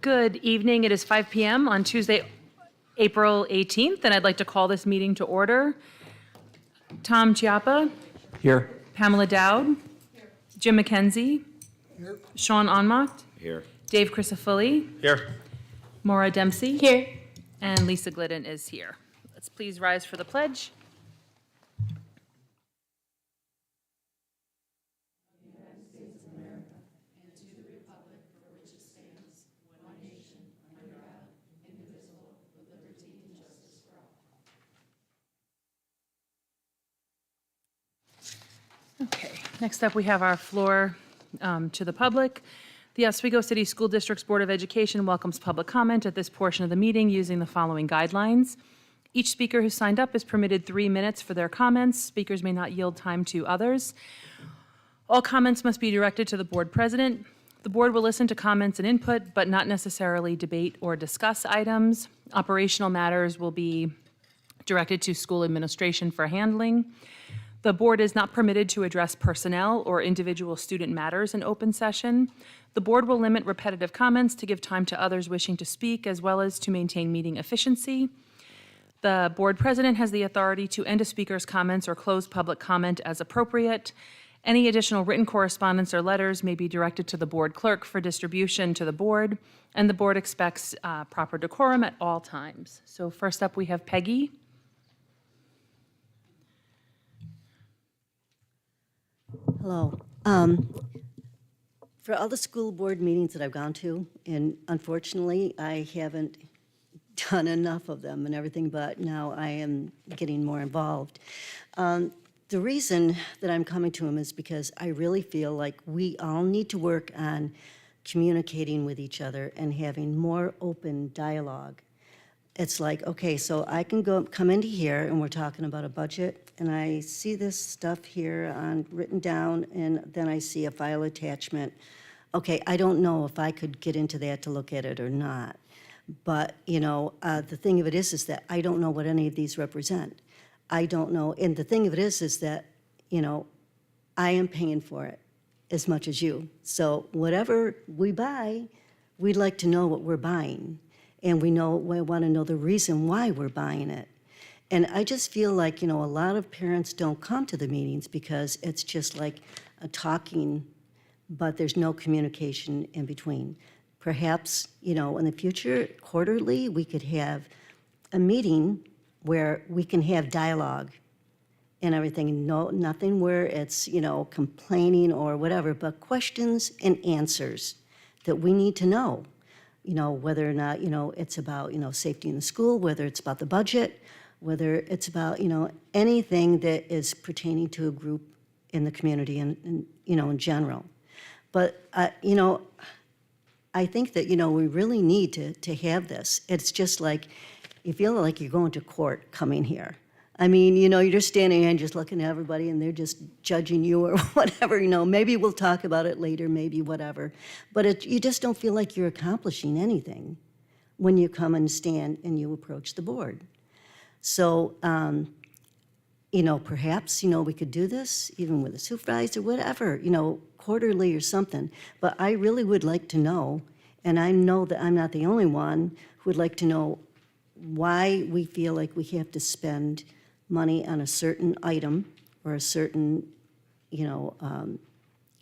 Good evening. It is 5 p.m. on Tuesday, April 18th, and I'd like to call this meeting to order. Tom Chiappa. Here. Pamela Dowd. Here. Jim McKenzie. Here. Sean Onmacht. Here. Dave Crisafulli. Here. Maura Dempsey. Here. And Lisa Glidden is here. Let's please rise for the pledge. Okay, next up we have our floor to the public. The Oswego City School District's Board of Education welcomes public comment at this portion of the meeting using the following guidelines. Each speaker who signed up is permitted 3 minutes for their comments. Speakers may not yield time to others. All comments must be directed to the board president. The board will listen to comments and input, but not necessarily debate or discuss items. Operational matters will be directed to school administration for handling. The board is not permitted to address personnel or individual student matters in open session. The board will limit repetitive comments to give time to others wishing to speak, as well as to maintain meeting efficiency. The board president has the authority to end a speaker's comments or close public comment as appropriate. Any additional written correspondence or letters may be directed to the board clerk for distribution to the board, and the board expects proper decorum at all times. So first up, we have Peggy. Hello. For all the school board meetings that I've gone to, and unfortunately, I haven't done enough of them and everything, but now I am getting more involved. The reason that I'm coming to them is because I really feel like we all need to work on communicating with each other and having more open dialogue. It's like, okay, so I can come into here and we're talking about a budget and I see this stuff here written down and then I see a file attachment. Okay, I don't know if I could get into that to look at it or not. But, the thing of it is that I don't know what any of these represent. I don't know. And the thing of it is that, I am paying for it as much as you. So whatever we buy, we'd like to know what we're buying. And we want to know the reason why we're buying it. And I just feel like, a lot of parents don't come to the meetings because it's just like a talking, but there's no communication in between. Perhaps, in the future, quarterly, we could have a meeting where we can have dialogue and everything. Nothing where it's, complaining or whatever, but questions and answers that we need to know. Whether or not, it's about, safety in the school, whether it's about the budget, whether it's about, anything that is pertaining to a group in the community and in general. But, I think that, we really need to have this. It's just like, you feel like you're going to court coming here. I mean, you're just standing there and just looking at everybody and they're just judging you or whatever, maybe we'll talk about it later, maybe whatever. But you just don't feel like you're accomplishing anything when you come and stand and you approach the board. So, perhaps, we could do this even with a supervisor, whatever, quarterly or something. But I really would like to know, and I know that I'm not the only one who would like to know why we feel like we have to spend money on a certain item or a certain,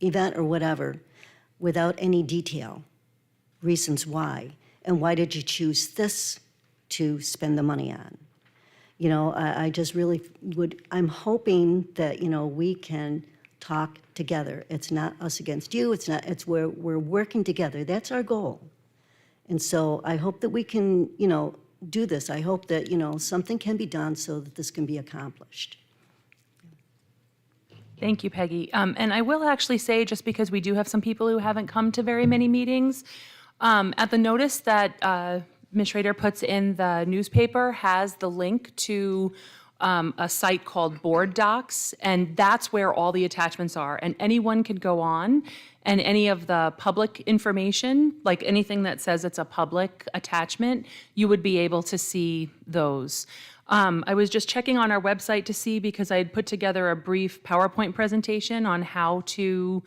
event or whatever without any detail, reasons why, and why did you choose this to spend the money on? I just really I'm hoping that, we can talk together. It's not us against you, it's where we're working together. That's our goal. And so I hope that we can, do this. I hope that, something can be done so that this can be accomplished. Thank you, Peggy. And I will actually say, just because we do have some people who haven't come to very many meetings, at the notice that Ms. Schrader puts in the newspaper has the link to a site called Board Docs, and that's where all the attachments are. And anyone can go on, and any of the public information, like anything that says it's a public attachment, you would be able to see those. I was just checking on our website to see, because I had put together a brief PowerPoint presentation on how to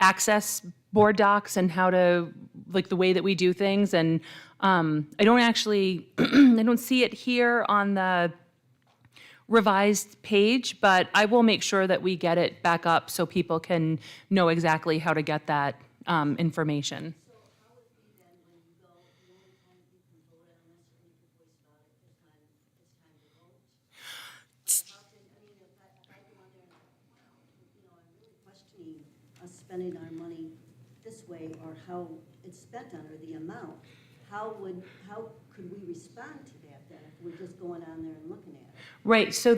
access Board Docs and how to like the way that we do things. And I don't actually, I don't see it here on the revised page, but I will make sure that we get it back up so people can know exactly how to get that information. Questioning us spending our money this way or how it's spent on or the amount, how could we respond to that then if we're just going on there and looking at it? Right, so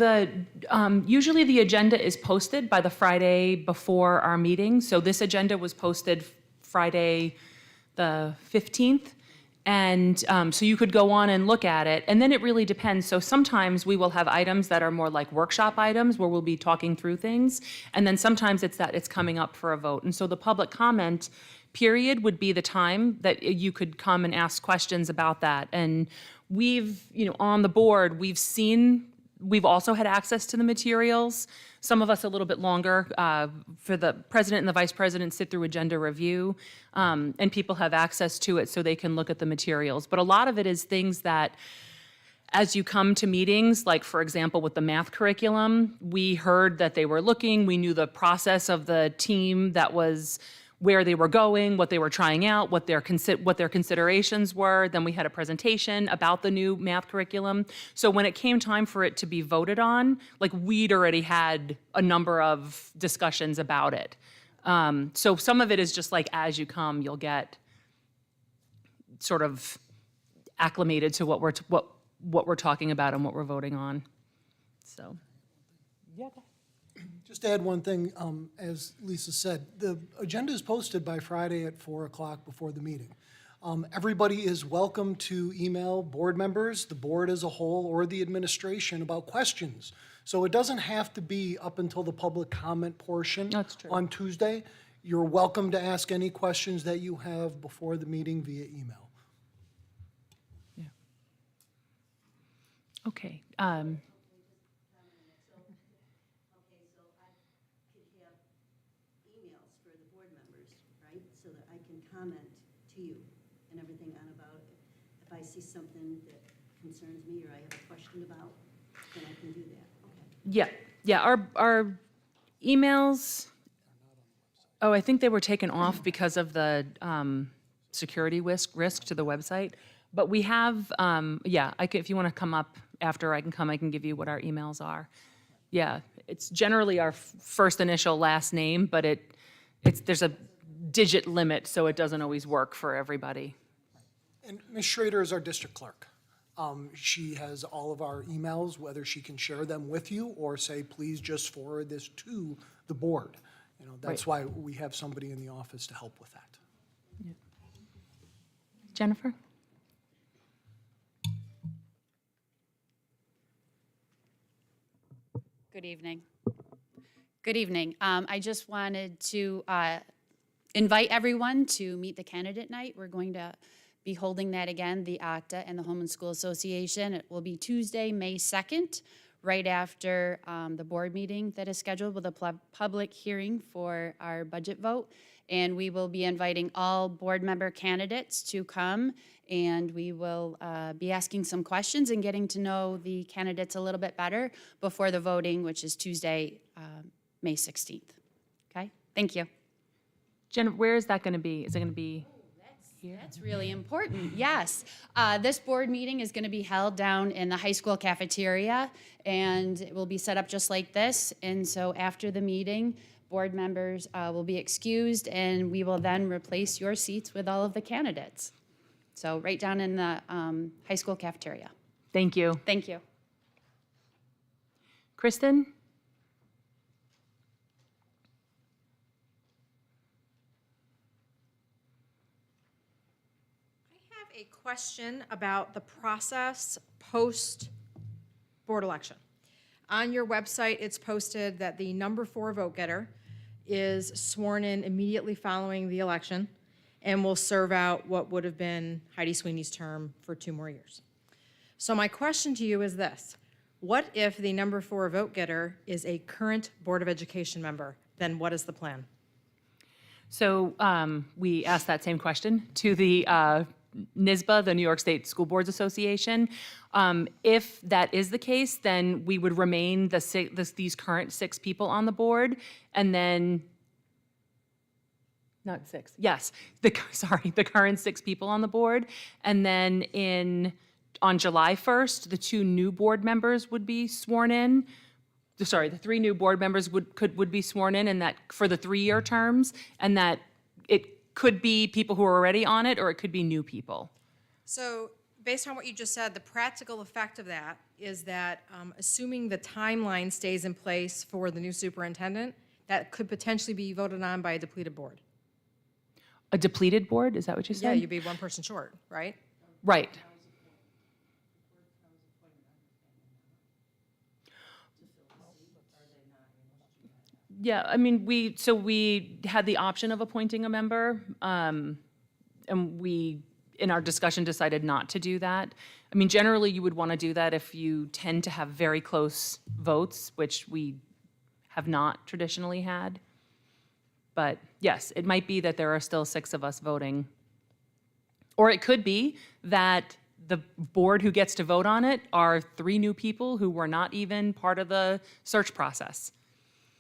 usually the agenda is posted by the Friday before our meeting. So this agenda was posted Friday the 15th. And so you could go on and look at it, and then it really depends. So sometimes we will have items that are more like workshop items where we'll be talking through things, and then sometimes it's that it's coming up for a vote. And so the public comment period would be the time that you could come and ask questions about that. And we've, on the board, we've also had access to the materials. Some of us a little bit longer. For the president and the vice president sit through agenda review, and people have access to it so they can look at the materials. But a lot of it is things that, as you come to meetings, like for example with the math curriculum, we heard that they were looking, we knew the process of the team that was where they were going, what they were trying out, what their considerations were. Then we had a presentation about the new math curriculum. So when it came time for it to be voted on, like we'd already had a number of discussions about it. So some of it is just like as you come, you'll get sort of acclimated to what we're talking about and what we're voting on. So, yeah. Just to add one thing, as Lisa said, the agenda is posted by Friday at 4 o'clock before the meeting. Everybody is welcome to email board members, the board as a whole, or the administration about questions. So it doesn't have to be up until the public comment portion That's true. on Tuesday. You're welcome to ask any questions that you have before the meeting via email. Yeah. Okay. So that I can comment to you and everything on about it. If I see something that concerns me or I have a question about, then I can do that. Okay. Yeah. Our emails. Oh, I think they were taken off because of the security risk to the website. But we have, if you want to come up after I can give you what our emails are. Yeah, it's generally our first initial last name, but there's a digit limit, so it doesn't always work for everybody. And Ms. Schrader is our district clerk. She has all of our emails, whether she can share them with you or say, please just forward this to the board. That's why we have somebody in the office to help with that. Yeah. Jennifer? Good evening. Good evening. I just wanted to invite everyone to meet the candidate night. We're going to be holding that again, the ACTA and the Home and School Association. It will be Tuesday, May 2nd, right after the board meeting that is scheduled with a public hearing for our budget vote. And we will be inviting all board member candidates to come, and we will be asking some questions and getting to know the candidates a little bit better before the voting, which is Tuesday, May 16th. Okay, thank you. Jen, where is that going to be? Is it going to be here? That's really important, yes. This board meeting is going to be held down in the high school cafeteria, and it will be set up just like this. And so after the meeting, board members will be excused, and we will then replace your seats with all of the candidates. So right down in the high school cafeteria. Thank you. Thank you. Kristen? A question about the process post-board election. On your website, it's posted that the number 4 vote getter is sworn in immediately following the election and will serve out what would have been Heidi Sweeney's term for 2 more years. So my question to you is this: what if the number 4 vote getter is a current Board of Education member? Then what is the plan? So we asked that same question to the NYSBA, the New York State School Boards Association. If that is the case, then we would remain these current 6 people on the board, and then, not 6, yes, the current 6 people on the board, and then on July 1st, the 2 new board members would be sworn in. The 3 new board members would be sworn in, and that for the 3-year terms, and that it could be people who are already on it, or it could be new people. So based on what you just said, the practical effect of that is that, assuming the timeline stays in place for the new superintendent, that could potentially be voted on by a depleted board. A depleted board, is that what you said? Yeah, you'd be one person short, right? Right. Yeah, I mean, we had the option of appointing a member, and we, in our discussion, decided not to do that. I mean, generally, you would want to do that if you tend to have very close votes, which we have not traditionally had. But yes, it might be that there are still 6 of us voting. Or it could be that the board who gets to vote on it are 3 new people who were not even part of the search process.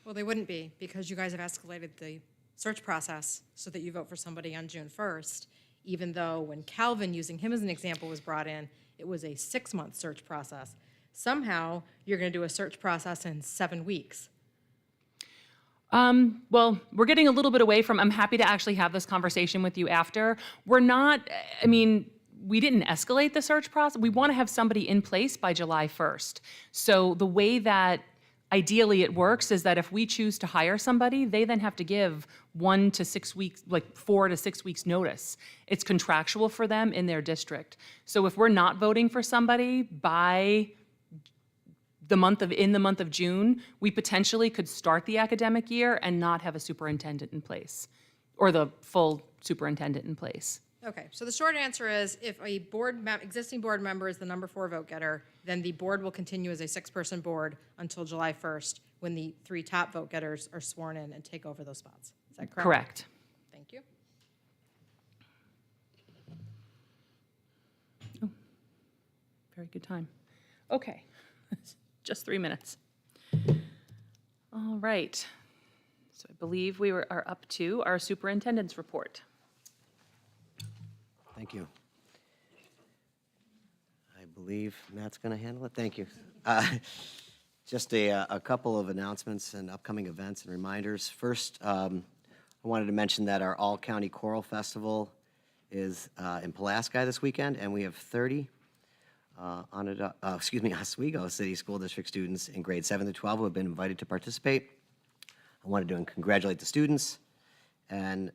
Well, they wouldn't be, because you guys have escalated the search process so that you vote for somebody on June 1st, even though when Calvin, using him as an example, was brought in, it was a 6-month search process. Somehow, you're going to do a search process in 7 weeks. Well, we're getting a little bit away from, I'm happy to actually have this conversation with you after. We're not, I mean, we didn't escalate the search process. We want to have somebody in place by July 1st. So the way that ideally it works is that if we choose to hire somebody, they then have to give 1 to 6 weeks, like 4 to 6 weeks notice. It's contractual for them in their district. So if we're not voting for somebody by in the month of June, we potentially could start the academic year and not have a superintendent in place, or the full superintendent in place. Okay, so the short answer is if a existing board member is the number 4 vote getter, then the board will continue as a 6-person board until July 1st, when the 3 top vote getters are sworn in and take over those spots. Is that correct? Correct. Thank you. Very good time. Okay, just 3 minutes. All right. So I believe we are up to our superintendent's report. Thank you. I believe Matt's going to handle it. Thank you. Just a couple of announcements and upcoming events and reminders. First, I wanted to mention that our All-County Choral Festival is in Pulaski this weekend, and we have 30 Oswego City School District students in grades 7 to 12 who have been invited to participate. I wanted to congratulate the students and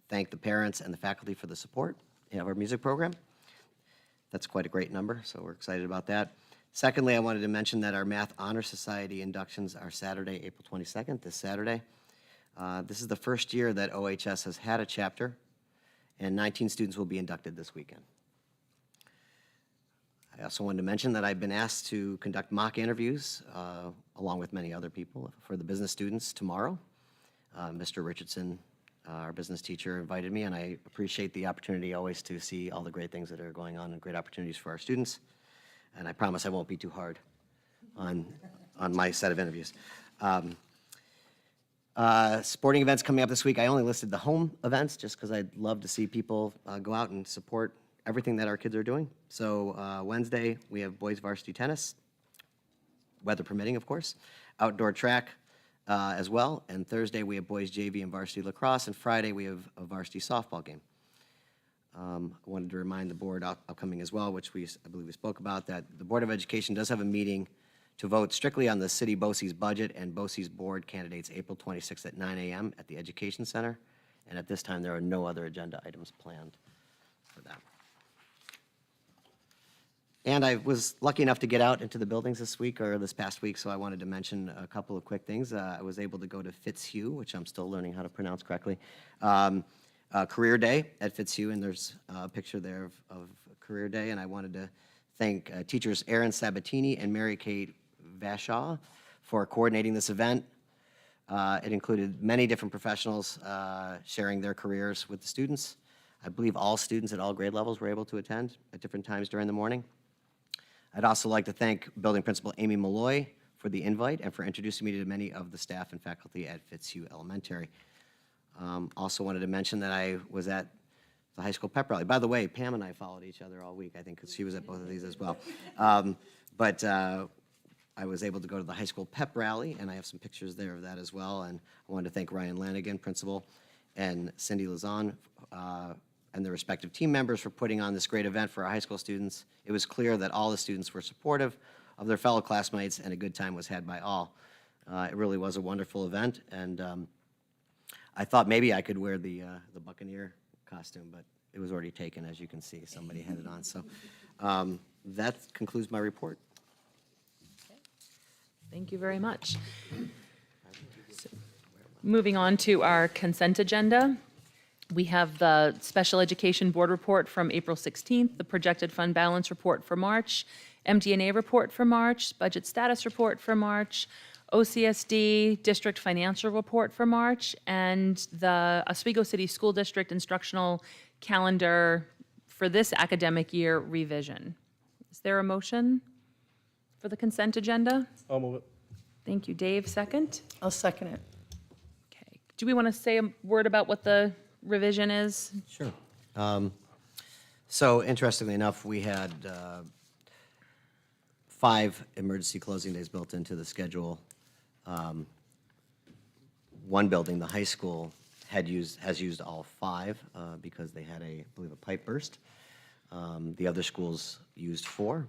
thank the parents and the faculty for the support of our music program. That's quite a great number, so we're excited about that. Secondly, I wanted to mention that our Math Honor Society inductions are Saturday, April 22nd, this Saturday. This is the first year that OHS has had a chapter, and 19 students will be inducted this weekend. I also wanted to mention that I've been asked to conduct mock interviews, along with many other people, for the business students tomorrow. Mr. Richardson, our business teacher, invited me, and I appreciate the opportunity always to see all the great things that are going on and great opportunities for our students. And I promise I won't be too hard on my set of interviews. Sporting events coming up this week. I only listed the home events just because I'd love to see people go out and support everything that our kids are doing. So Wednesday, we have boys varsity tennis, weather permitting, of course, outdoor track as well. And Thursday, we have boys JV and varsity lacrosse. And Friday, we have a varsity softball game. I wanted to remind the board upcoming as well, which I believe we spoke about, that the Board of Education does have a meeting to vote strictly on the city BOCES budget and BOCES board candidates April 26th at 9 a.m. at the Education Center. And at this time, there are no other agenda items planned for that. And I was lucky enough to get out into the buildings this past week, so I wanted to mention a couple of quick things. I was able to go to Fitzhugh, which I'm still learning how to pronounce correctly, Career Day at Fitzhugh, and there's a picture there of Career Day, and I wanted to thank teachers Erin Sabatini and Mary Kate Vashaw for coordinating this event. It included many different professionals sharing their careers with the students. I believe all students at all grade levels were able to attend at different times during the morning. I'd also like to thank Building Principal Amy Malloy for the invite and for introducing me to many of the staff and faculty at Fitzhugh Elementary. Also wanted to mention that I was at the high school pep rally. By the way, Pam and I followed each other all week, I think, because she was at both of these as well. But I was able to go to the high school pep rally, and I have some pictures there of that as well. And I wanted to thank Ryan Lanigan, principal, and Cindy Lazan, and their respective team members for putting on this great event for our high school students. It was clear that all the students were supportive of their fellow classmates, and a good time was had by all. It really was a wonderful event, and I thought maybe I could wear the Buccaneer costume, but it was already taken, as you can see. Somebody had it on. So that concludes my report. Thank you very much. So, moving on to our consent agenda. We have the Special Education Board report from April 16th, the projected fund balance report for March, MD&A report for March, budget status report for March, OCSD district financial report for March, and the Oswego City School District instructional calendar for this academic year revision. Is there a motion for the consent agenda? I'll move it. Thank you. Dave, second? I'll second it. Okay. Do we want to say a word about what the revision is? Sure. So interestingly enough, we had 5 emergency closing days built into the schedule. One building, the high school, has used all 5 because they had I believe, a pipe burst. The other schools used 4.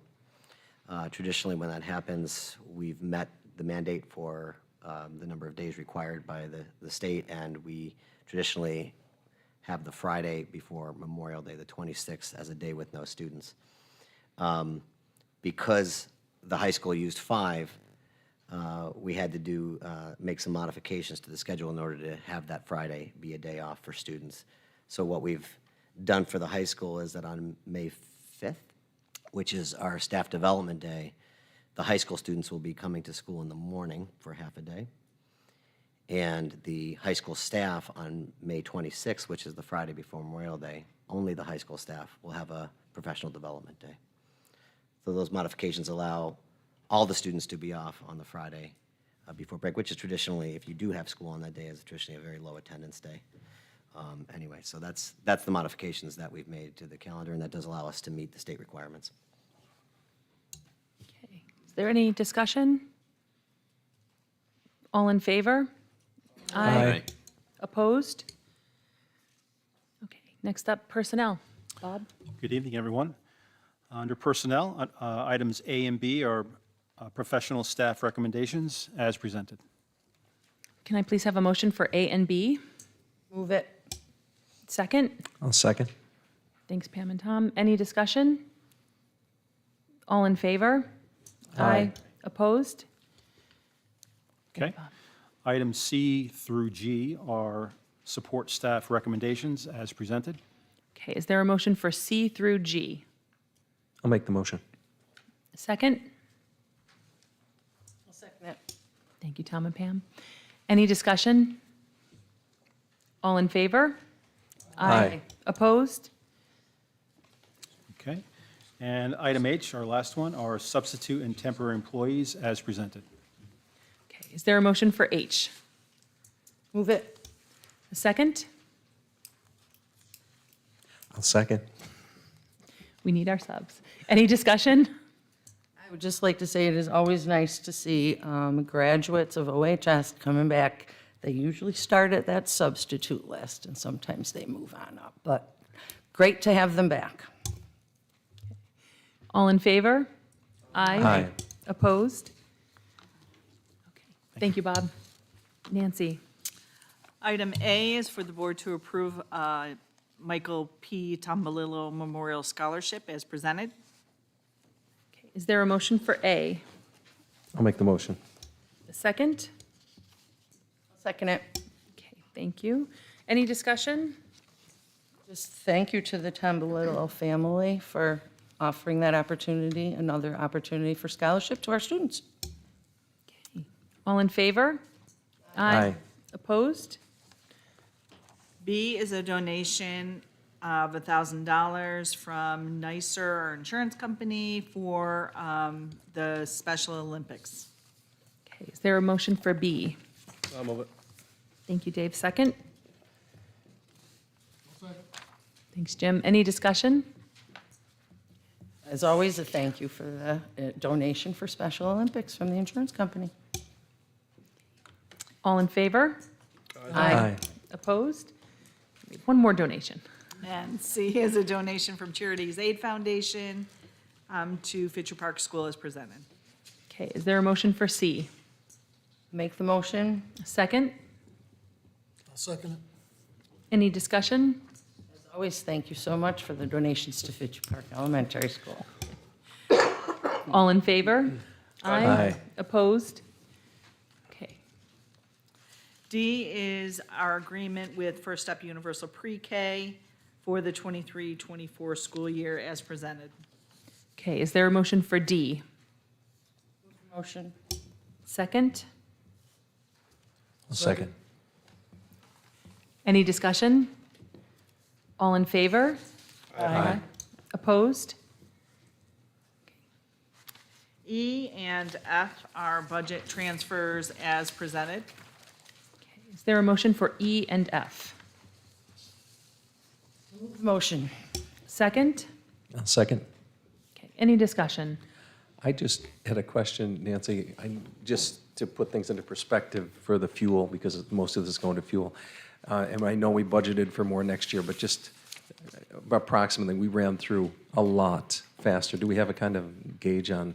Traditionally, when that happens, we've met the mandate for the number of days required by the state, and we traditionally have the Friday before Memorial Day, the 26th, as a day with no students. Because the high school used 5, we had to make some modifications to the schedule in order to have that Friday be a day off for students. So what we've done for the high school is that on May 5th, which is our staff development day, the high school students will be coming to school in the morning for half a day. And the high school staff on May 26th, which is the Friday before Memorial Day, only the high school staff will have a professional development day. So those modifications allow all the students to be off on the Friday before break, which is traditionally, if you do have school on that day, is traditionally a very low attendance day. Anyway, so that's the modifications that we've made to the calendar, and that does allow us to meet the state requirements. Okay. Is there any discussion? All in favor? Aye. Opposed? Okay. Next up, personnel. Bob? Good evening, everyone. Under Personnel, items A and B are professional staff recommendations as presented. Can I please have a motion for A and B? Move it. Second? I'll second. Thanks, Pam and Tom. Any discussion? All in favor? Aye. Opposed? Okay. Items C through G are support staff recommendations as presented. Okay. Is there a motion for C through G? I'll make the motion. Second? I'll second it. Thank you, Tom and Pam. Any discussion? All in favor? Aye. Opposed? Okay. And item H, our last one, are substitute and temporary employees as presented. Okay. Is there a motion for H? Move it. A second? I'll second. We need our subs. Any discussion? I would just like to say it is always nice to see graduates of OHS coming back. They usually start at that substitute list, and sometimes they move on up. But great to have them back. All in favor? Aye. Aye. Opposed? Okay. Thank you, Bob. Nancy? Item A is for the board to approve Michael P. Tombalillo Memorial Scholarship as presented. Okay. Is there a motion for A? I'll make the motion. A second? I'll second it. Okay, thank you. Any discussion? Just thank you to the Tombalillo family for offering that opportunity, another opportunity for scholarship to our students. All in favor? Aye. Opposed? B is a donation of $1,000 from NYSER, our insurance company, for the Special Olympics. Okay, is there a motion for B? I'll move it. Thank you, Dave. Second? Thanks, Jim. Any discussion? As always, a thank you for the donation for Special Olympics from the insurance company. All in favor? Aye. Opposed? We have one more donation. And C is a donation from Charities Aid Foundation to Fitcher Park School as presented. Okay, is there a motion for C? Make the motion. Second? I'll second it. Any discussion? As always, thank you so much for the donations to Fitch Park Elementary School. All in favor? Aye. Opposed? Okay. D is our agreement with First Step Universal Pre-K for the 23-24 school year as presented. Okay, is there a motion for D? Motion. Second? I'll second. Any discussion? All in favor? Aye. Opposed? E and F are budget transfers as presented. Is there a motion for E and F? Motion. Second? I'll second. Okay, any discussion? I just had a question, Nancy, just to put things into perspective for the fuel, because most of this is going to fuel. And I know we budgeted for more next year, but just approximately, we ran through a lot faster. Do we have a kind of gauge on?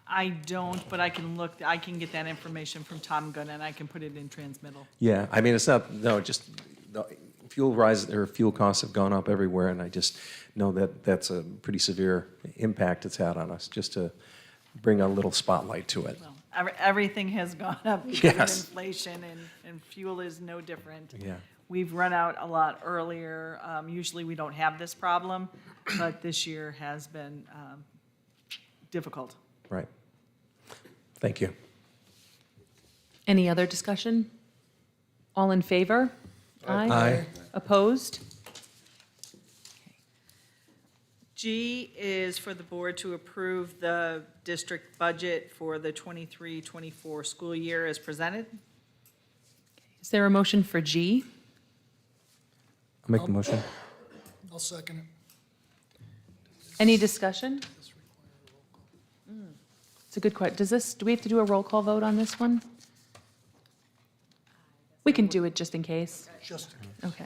I don't, but I can look, I can get that information from Tom Gunn and I can put it in transmittal. Yeah, I mean, it's not, no, just, the fuel rise, or fuel costs have gone up everywhere, and I just know that that's a pretty severe impact it's had on us, just to bring a little spotlight to it. Well, everything has gone up because Yes. of inflation and fuel is no different. Yeah. We've run out a lot earlier. Usually we don't have this problem, but this year has been difficult. Right. Thank you. Any other discussion? All in favor? Aye. Opposed? G is for the board to approve the district budget for the 23-24 school year as presented. Is there a motion for G? I'll make the motion. I'll second it. Any discussion? It's a good question. Do we have to do a roll call vote on this one? We can do it just in case. Just Okay.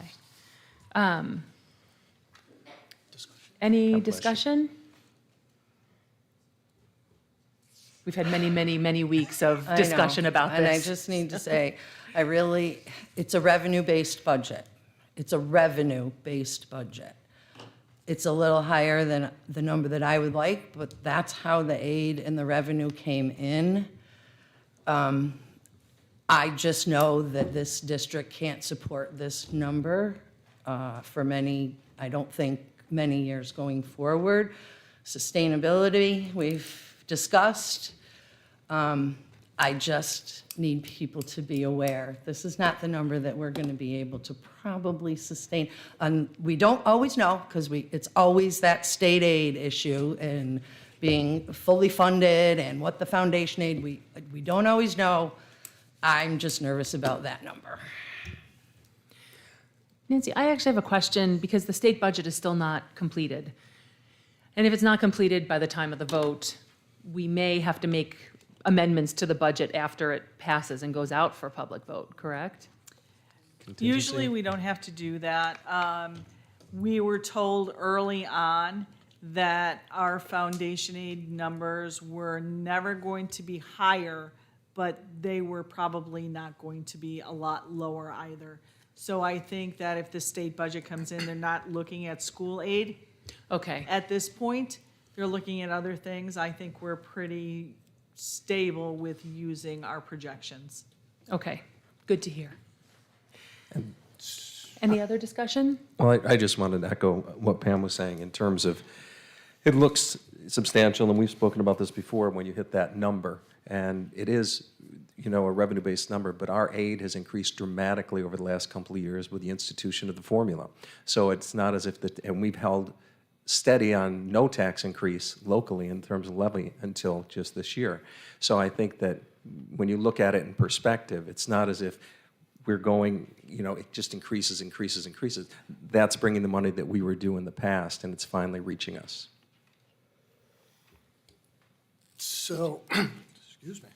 Any discussion? We've had many, many, many weeks of I know, discussion about this. And I just need to say, it's a revenue-based budget. It's a revenue-based budget. It's a little higher than the number that I would like, but that's how the aid and the revenue came in. I just know that this district can't support this number for I don't think, many years going forward. Sustainability, we've discussed. I just need people to be aware. This is not the number that we're going to be able to probably sustain. We don't always know, because it's always that state aid issue and being fully funded and what the foundation aid, we don't always know. I'm just nervous about that number. Nancy, I actually have a question because the state budget is still not completed. And if it's not completed by the time of the vote, we may have to make amendments to the budget after it passes and goes out for public vote, correct? Usually, we don't have to do that. We were told early on that our foundation aid numbers were never going to be higher, but they were probably not going to be a lot lower either. So I think that if the state budget comes in, they're not looking at school aid Okay, at this point. They're looking at other things. I think we're pretty stable with using our projections. okay, good to hear. Any other discussion? Well, I just wanted to echo what Pam was saying in terms of, it looks substantial, and we've spoken about this before, when you hit that number. And it is, a revenue-based number, but our aid has increased dramatically over the last couple of years with the institution of the formula. So it's not as if, and we've held steady on no tax increase locally in terms of levy until just this year. So I think that when you look at it in perspective, it's not as if we're going, it just increases. That's bringing the money that we were due in the past, and it's finally reaching us. So, excuse me.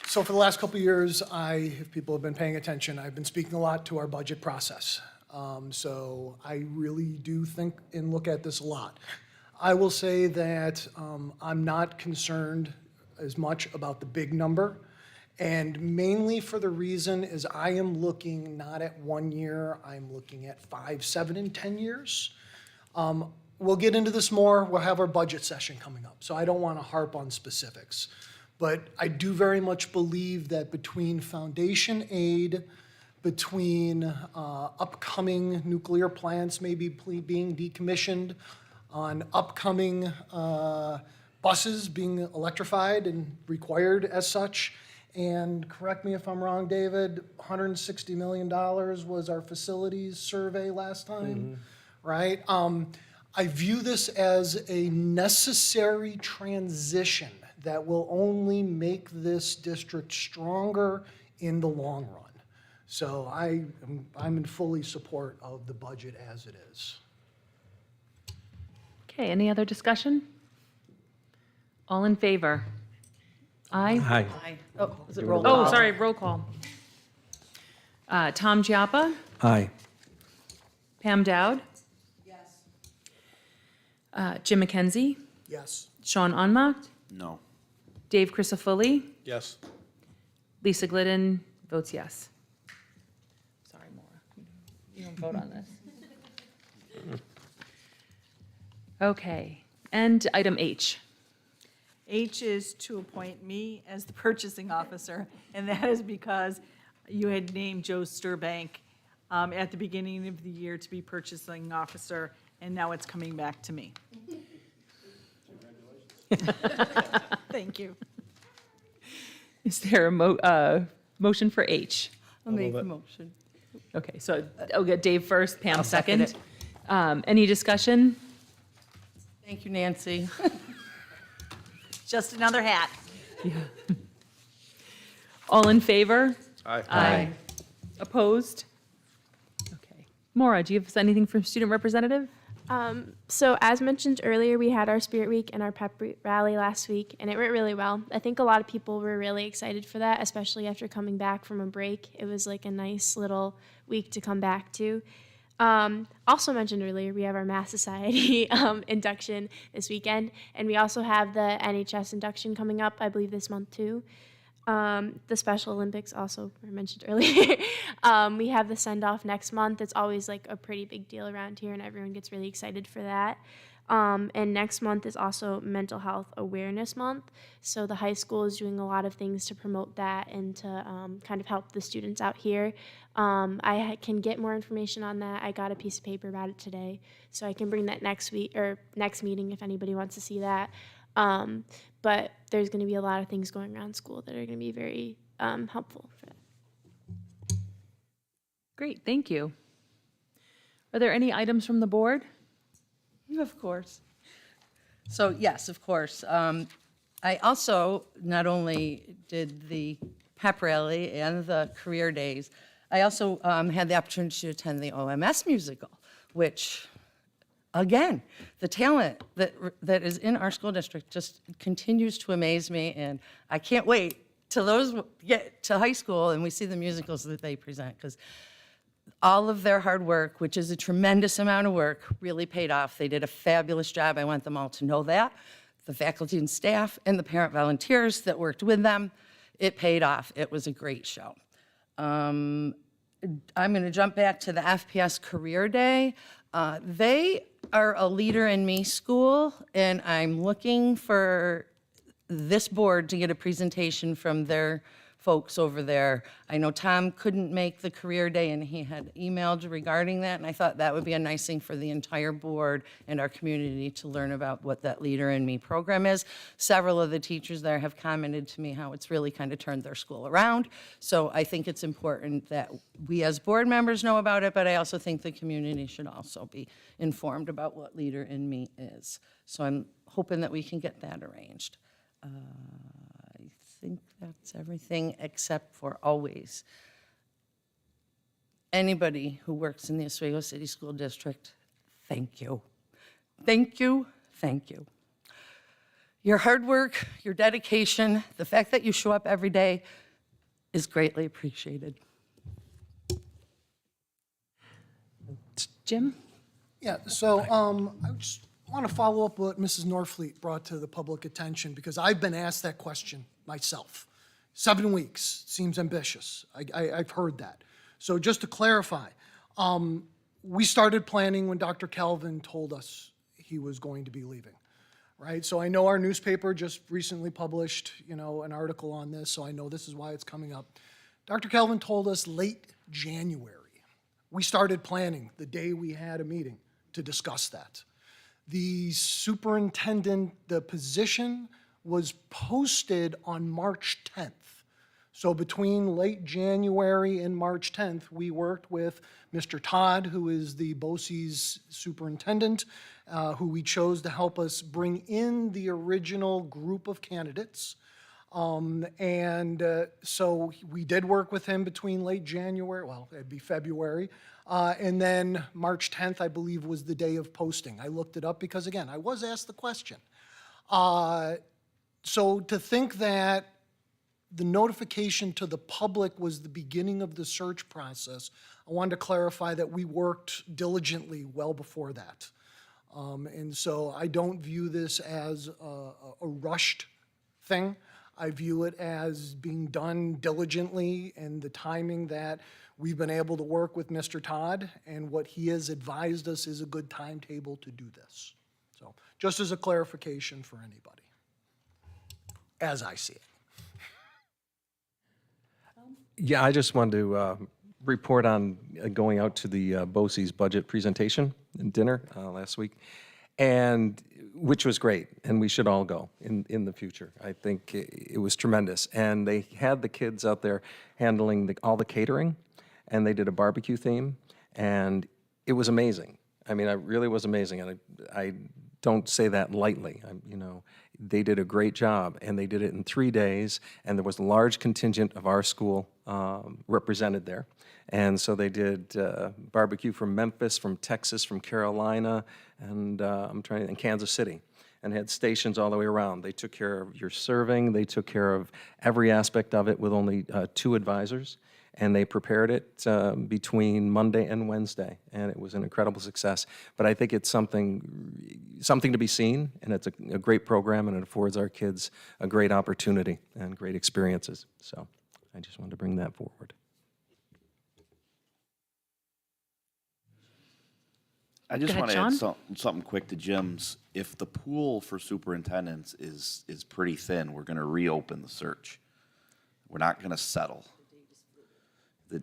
So for the last couple of years, if people have been paying attention, I've been speaking a lot to our budget process. So I really do think and look at this a lot. I will say that I'm not concerned as much about the big number, and mainly for the reason is I am looking not at 1 year, I'm looking at 5, 7, and 10 years. We'll get into this more. We'll have our budget session coming up, so I don't want to harp on specifics. But I do very much believe that between foundation aid, between upcoming nuclear plants maybe being decommissioned, on upcoming buses being electrified and required as such, and correct me if I'm wrong, David, $160 million was our facilities survey last time, right? I view this as a necessary transition that will only make this district stronger in the long run. So I'm in fully support of the budget as it is. Okay, any other discussion? All in favor? Aye? Aye. Oh, is it roll call? Oh, sorry, roll call. Tom Giappa? Aye. Pam Dowd? Yes. Jim McKenzie? Yes. Sean Unmacht? No. Dave Crisafulli? Yes. Lisa Glidden votes yes. Sorry, Maura. You don't vote on this. Okay, and item H. H is to appoint me as the purchasing officer, and that is because you had named Joe Sturbank at the beginning of the year to be purchasing officer, and now it's coming back to me. Thank you. Is there a motion for H? I'll make the motion. Okay, so I'll get Dave first, Pam second second. Any discussion? Thank you, Nancy. Just another hat. All in favor? Aye. Aye. Opposed? Okay. Maura, do you have anything from student representative? So as mentioned earlier, we had our Spirit Week and our pep rally last week, and it went really well. I think a lot of people were really excited for that, especially after coming back from a break. It was like a nice little week to come back to. Also mentioned earlier, we have our Math Society induction this weekend, and we also have the NHS induction coming up, I believe, this month too. The Special Olympics also were mentioned earlier. We have the send-off next month. It's always like a pretty big deal around here, and everyone gets really excited for that. And next month is also Mental Health Awareness Month. So the high school is doing a lot of things to promote that and to kind of help the students out here. I can get more information on that. I got a piece of paper about it today, so I can bring that next week or next meeting if anybody wants to see that. But there's going to be a lot of things going around school that are going to be very helpful for that. Great, thank you. Are there any items from the board? Of course. So, yes, of course. I also not only did the pep rally and the career days, I also had the opportunity to attend the OMS musical, which, again, the talent that is in our school district just continues to amaze me, and I can't wait till those get to high school and we see the musicals that they present, because all of their hard work, which is a tremendous amount of work, really paid off. They did a fabulous job. I want them all to know that. The faculty and staff and the parent volunteers that worked with them, it paid off. It was a great show. I'm going to jump back to the FPS Career Day. They are a Leader in Me school, and I'm looking for this board to get a presentation from their folks over there. I know Tom couldn't make the career day, and he had emailed regarding that, and I thought that would be a nice thing for the entire board and our community to learn about what that Leader in Me program is. Several of the teachers there have commented to me how it's really kind of turned their school around. So I think it's important that we as board members know about it, but I also think the community should also be informed about what Leader in Me is. So I'm hoping that we can get that arranged. I think that's everything except for always. Anybody who works in the Oswego City School District, thank you. Thank you, thank you. Your hard work, your dedication, the fact that you show up every day is greatly appreciated. Jim? Yeah, so I just want to follow up what Mrs. Norfleet brought to the public attention, because I've been asked that question myself. 7 weeks seems ambitious. I've heard that. So just to clarify, we started planning when Dr. Calvin told us he was going to be leaving, right? So I know our newspaper just recently published, an article on this, so I know this is why it's coming up. Dr. Calvin told us late January. We started planning the day we had a meeting to discuss that. The superintendent, the position was posted on March 10th. So between late January and March 10th, we worked with Mr. Todd, who is the BOCES superintendent, who we chose to help us bring in the original group of candidates. So we did work with him between late January, well, it'd be February, and then March 10th, I believe, was the day of posting. I looked it up because, again, I was asked the question. So to think that the notification to the public was the beginning of the search process, I wanted to clarify that we worked diligently well before that. And so I don't view this as a rushed thing. I view it as being done diligently, and the timing that we've been able to work with Mr. Todd, and what he has advised us is a good timetable to do this. So just as a clarification for anybody, as I see it. Yeah, I just wanted to report on going out to the BOCES budget presentation and dinner last week, and which was great, and we should all go in the future. I think it was tremendous, and they had the kids out there handling all the catering, and they did a barbecue theme, and it was amazing. I mean, it really was amazing, and I don't say that lightly. They did a great job, and they did it in 3 days, and there was a large contingent of our school represented there. And so they did barbecue from Memphis, from Texas, from Carolina, and and Kansas City, and had stations all the way around. They took care of your serving. They took care of every aspect of it with only 2 advisors, and they prepared it between Monday and Wednesday, and it was an incredible success. But I think it's something to be seen, and it's a great program, and it affords our kids a great opportunity and great experiences. So I just wanted to bring that forward. I just Go want ahead, to add something quick to Jim's. If the pool for superintendents is pretty thin, we're going to reopen the search. We're not going to settle.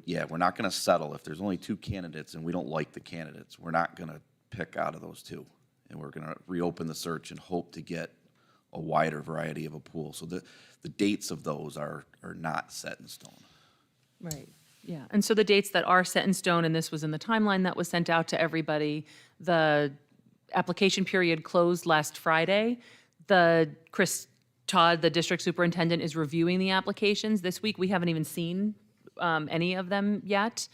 We're not going to settle. If there's only 2 candidates and we don't like the candidates, we're not going to pick out of those 2. And we're going to reopen the search and hope to get a wider variety of a pool. So the dates of those are not set in stone. Right, yeah. And so the dates that are set in stone, and this was in the timeline that was sent out to everybody, the application period closed last Friday. Chris Todd, the district superintendent, is reviewing the applications this week. We haven't even seen any of them yet.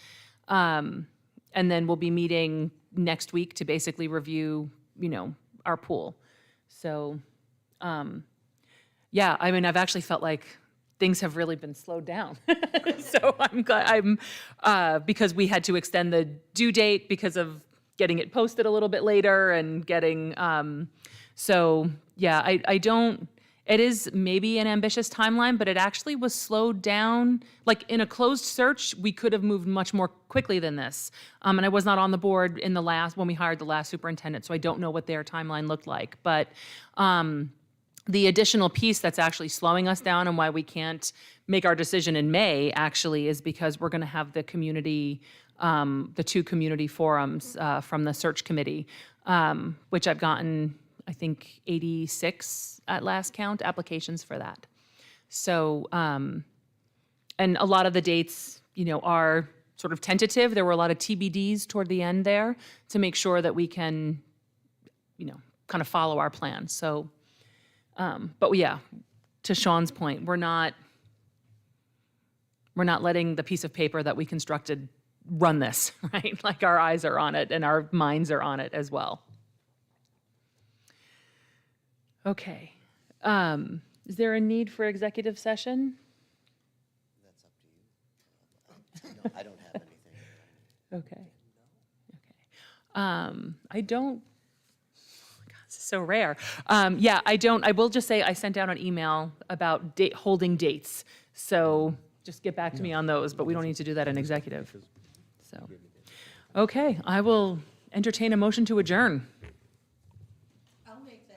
And then we'll be meeting next week to basically review, our pool. So, yeah, I mean, I've actually felt like things have really been slowed down. So I'm glad because we had to extend the due date because of getting it posted a little bit later and getting, so yeah, it is maybe an ambitious timeline, but it actually was slowed down. Like in a closed search, we could have moved much more quickly than this. And I was not on the board when we hired the last superintendent, so I don't know what their timeline looked like. But The additional piece that's actually slowing us down and why we can't make our decision in May actually is because we're going to have the community, the 2 community forums from the search committee, which I've gotten, I think, 86 at last count applications for that. So, and a lot of the dates, are sort of tentative. There were a lot of TBDs toward the end there to make sure that we can, kind of follow our plan. So, but yeah, to Sean's point, we're not letting the piece of paper that we constructed run this, right? Like our eyes are on it and our minds are on it as well. Okay. Is there a need for executive session? That's up to you. No, I don't have anything. Okay. I don't, God, this is so rare. Yeah, I don't, I will just say I sent out an email about holding dates. So just get back to me on those, but we don't need to do that in executive. So, okay, I will entertain a motion to adjourn.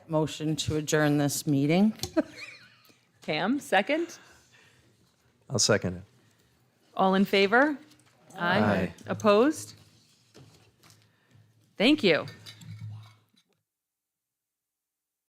Motion to adjourn this meeting. Pam, second? I'll second it. All in favor? Aye. Opposed? Thank you.